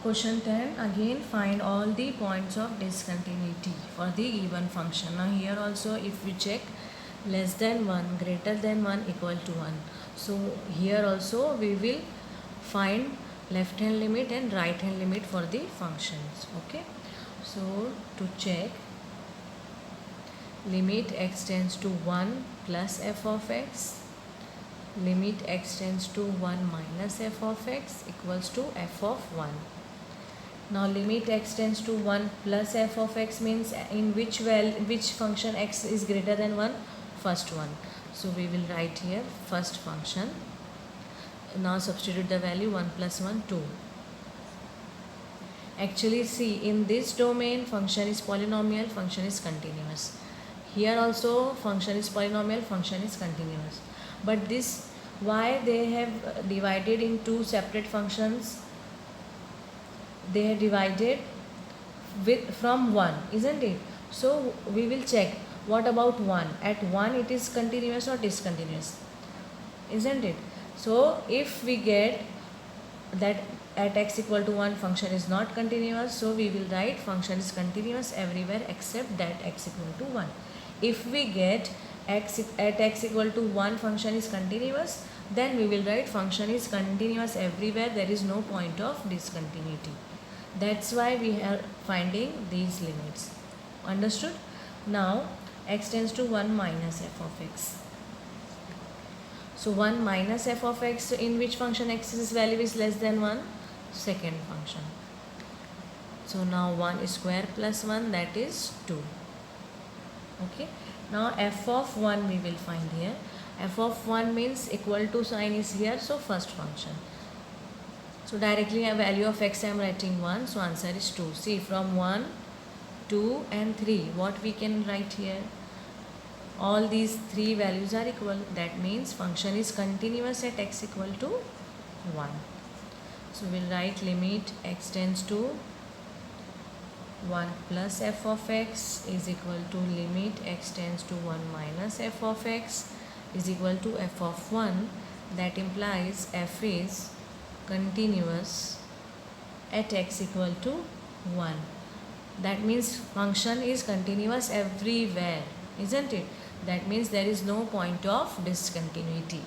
Question 10, again find all the points of discontinuity for the given function. Now here also if we check less than 1, greater than 1, equal to 1. So here also we will find left hand limit and right hand limit for the functions. Okay. So to check, limit x tends to 1 plus f of x, limit x tends to 1 minus f of x equals to f of 1. Now limit x tends to 1 plus f of x means in which function x is greater than 1? First one. So we will write here first function. Now substitute the value 1 plus 1, 2. Actually see, in this domain function is polynomial, function is continuous. Here also function is polynomial, function is continuous. But this, why they have divided in two separate functions? They are divided from 1, isn't it? So we will check what about 1. At 1 it is continuous or discontinuous, isn't it? So if we get that at x equal to 1 function is not continuous, so we will write function is continuous everywhere except that x equal to 1. If we get at x equal to 1 function is continuous, then we will write function is continuous everywhere, there is no point of discontinuity. That's why we are finding these limits. Understood? Now x tends to 1 minus f of x. So 1 minus f of x, in which function x's value is less than 1? Second function. So now 1 square plus 1, that is 2. Okay. Now f of 1 we will find here. F of 1 means equal to sign is here, so first function. So directly a value of x I am writing 1, so answer is 2. See, from 1, 2 and 3, what we can write here? All these three values are equal. That means function is continuous at x equal to 1. So we'll write limit x tends to 1 plus f of x is equal to limit x tends to 1 minus f of x is equal to f of 1. That implies f is continuous at x equal to 1. That means function is continuous everywhere, isn't it? That means there is no point of discontinuity.